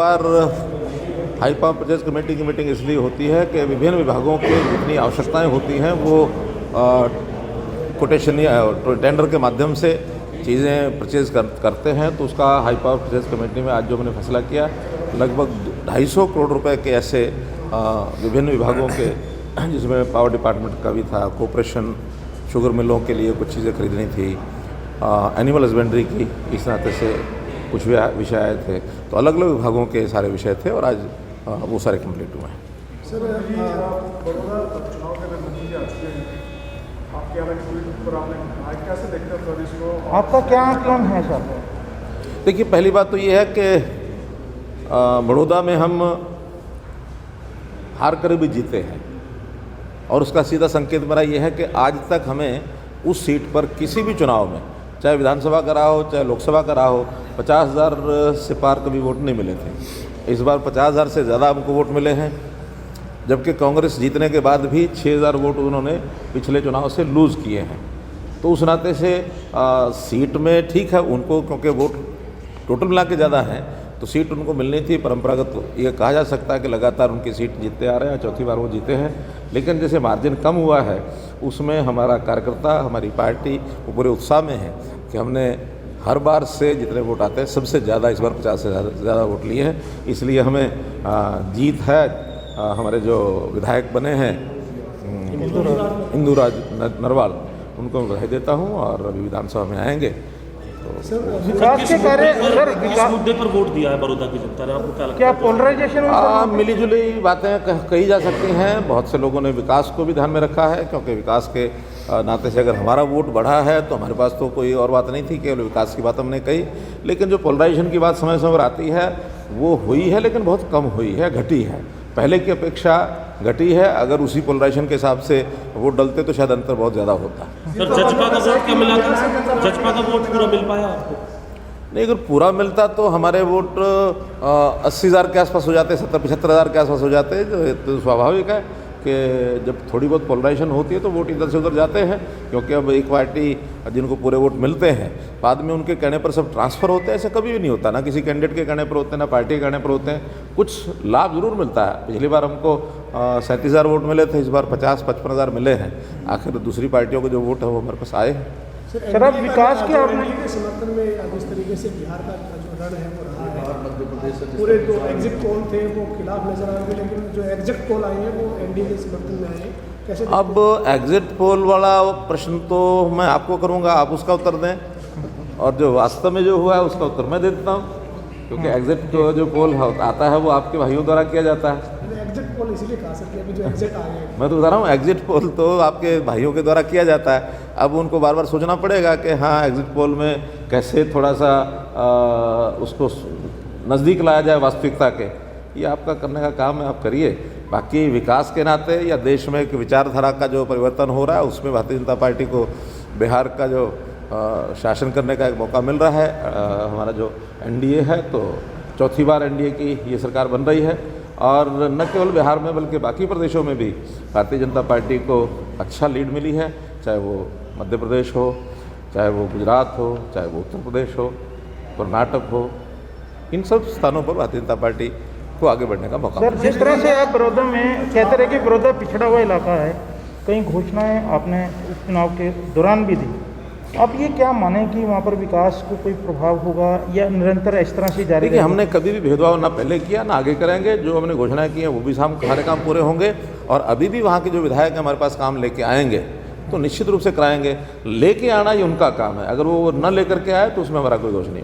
बार high power purchase committee की meeting इसलिए होती है कि विभिन्न विभागों की जितनी आवश्यकताएं होती हैं वो कोटेशन या टेंडर के माध्यम से चीज़ें परचेज करते हैं। तो उसका हाई पावर परचेज कमेटी में आज जो मैंने फैसला किया, लगभग 250 करोड़ रुपए के ऐसे विभिन्न विभागों के, जिसमें पावर डिपार्टमेंट का भी था, कॉरपोरेशन, शुगर मिलों के लिए कुछ चीज़ें खरीदनी थी, एनिमल हस्बेंड्री की, इस नाते से कुछ विषय आए थे। तो अलग अलग विभागों के सारे विषय थे और आज वो सारे कंप्लीट हुए हैं। सर, बड़ौदा चुनाव के नतीजे आ चुके हैं, आपके अलग ट्वीट पर आपने आज कैसे देखते हो सर इसको? आपका क्या आकलन है सर? देखिए, पहली बात तो ये है कि बड़ौदा में हम हार कर भी जीते हैं और उसका सीधा संकेत मेरा ये है कि आज तक हमें उस सीट पर किसी भी चुनाव में, चाहे विधानसभा का रहा हो चाहे लोकसभा का रहा हो, 50,000 से पार कभी वोट नहीं मिले थे। इस बार 50,000 से ज़्यादा हमको वोट मिले हैं, जबकि कांग्रेस जीतने के बाद भी 6,000 वोट उन्होंने पिछले चुनाव से लूज़ किए हैं। तो उस नाते से सीट में ठीक है उनको, क्योंकि वोट टोटल मिला के ज़्यादा हैं तो सीट उनको मिलनी थी। परंपरागत ये कहा जा सकता है कि लगातार उनकी सीट जीतते आ रहे हैं, चौथी बार वो जीते हैं। लेकिन जैसे मार्जिन कम हुआ है उसमें हमारा कार्यकर्ता, हमारी पार्टी वो पूरे उत्साह में है कि हमने हर बार से जितने वोट आते हैं सबसे ज़्यादा इस बार 50 से ज़्यादा वोट लिए हैं। इसलिए हमें जीत है। हमारे जो विधायक बने हैं इंदुराज नरवाल, उनको बधाई देता हूँ और अभी विधानसभा में आएंगे। विकास के कार्य सर, इस मुद्दे पर वोट दिया है बड़ौदा की जनता ने, आपको क्या लगता क्या पोलराइजेशन मिली जुली बातें कही जा सकती हैं। बहुत से लोगों ने विकास को भी ध्यान में रखा है, क्योंकि विकास के नाते से अगर हमारा वोट बढ़ा है तो हमारे पास तो कोई और बात नहीं थी, केवल विकास की बात हमने कही। लेकिन जो पोलराइजेशन की बात समय समय पर आती है वो हुई है, लेकिन बहुत कम हुई है, घटी है, पहले की अपेक्षा घटी है। अगर उसी पोलराइजेशन के हिसाब से वोट डलते तो शायद अंतर बहुत ज़्यादा होता। सर, जजपा का वोट क्या मिला था? जजपा का वोट पूरा मिल पाया आपको? नहीं, अगर पूरा मिलता तो हमारे वोट 80,000 के आसपास हो जाते, 70-75,000 के आसपास हो जाते। तो स्वाभाविक है कि जब थोड़ी बहुत पोलराइजेशन होती है तो वोट इधर से उधर जाते हैं, क्योंकि अब एक पार्टी जिनको पूरे वोट मिलते हैं बाद में उनके कहने पर सब ट्रांसफ़र होते हैं, ऐसा कभी भी नहीं होता। ना किसी कैंडिडेट के कहने पर होते हैं, ना पार्टी के कहने पर होते हैं। कुछ लाभ ज़रूर मिलता है। पिछली बार हमको 37,000 वोट मिले थे, इस बार 50-55,000 मिले हैं। आखिर दूसरी पार्टियों के जो वोट है वो हमारे पास आए हैं। सर, अब विकास के के समर्थन में अब इस तरीके से बिहार का जो रण है वो रहा है, मध्य प्रदेश पूरे जो एग्जिट पोल थे वो खिलाफ नजर आ रहे थे, लेकिन जो एग्जिट पोल आए हैं वो एनडीए के समर्थन में आए हैं। कैसे अब एग्जिट पोल वाला प्रश्न तो मैं आपको करूंगा, आप उसका उत्तर दें, और जो वास्तव में जो हुआ है उसका उत्तर मैं दे देता हूँ, क्योंकि एग्जिट जो पोल आता है वो आपके भाइयों द्वारा किया जाता है। एग्जिट पोल इसीलिए कहा सकते हैं जो एग्जिट आ गए। मैं तो बता रहा हूँ, एग्जिट पोल तो आपके भाइयों के द्वारा किया जाता है। अब उनको बार बार सोचना पड़ेगा कि हाँ, एग्जिट पोल में कैसे थोड़ा सा उसको नज़दीक लाया जाए वास्तविकता के। ये आपका करने का काम है, आप करिए। बाकी विकास के नाते या देश में एक विचारधारा का जो परिवर्तन हो रहा है उसमें भारतीय जनता पार्टी को बिहार का जो शासन करने का एक मौका मिल रहा है। हमारा जो एनडीए है तो चौथी बार एनडीए की ये सरकार बन रही है, और न केवल बिहार में बल्कि बाकी प्रदेशों में भी भारतीय जनता पार्टी को अच्छा लीड मिली है। चाहे वो मध्य प्रदेश हो, चाहे वो गुजरात हो, चाहे वो उत्तर प्रदेश हो, कर्नाटक हो, इन सब स्थानों पर भारतीय जनता पार्टी को आगे बढ़ने का मौका सर, जिस तरह से आप बड़ौदा में कहते रहे कि बड़ौदा पिछड़ा हुआ इलाका है, कई घोषणाएं आपने इस चुनाव के दौरान भी दी। अब ये क्या माने कि वहाँ पर विकास को कोई प्रभाव होगा या निरंतर इस तरह से जारी? देखिए, हमने कभी भी भेदभाव ना पहले किया ना आगे करेंगे। जो हमने घोषणाएं की हैं वो भी हमारे काम पूरे होंगे, और अभी भी वहाँ के जो विधायक हैं हमारे पास काम लेके आएंगे तो निश्चित रूप से कराएंगे। लेके आना ये उनका काम है, अगर वो न लेकर के आए तो उसमें हमारा कोई दोष नहीं।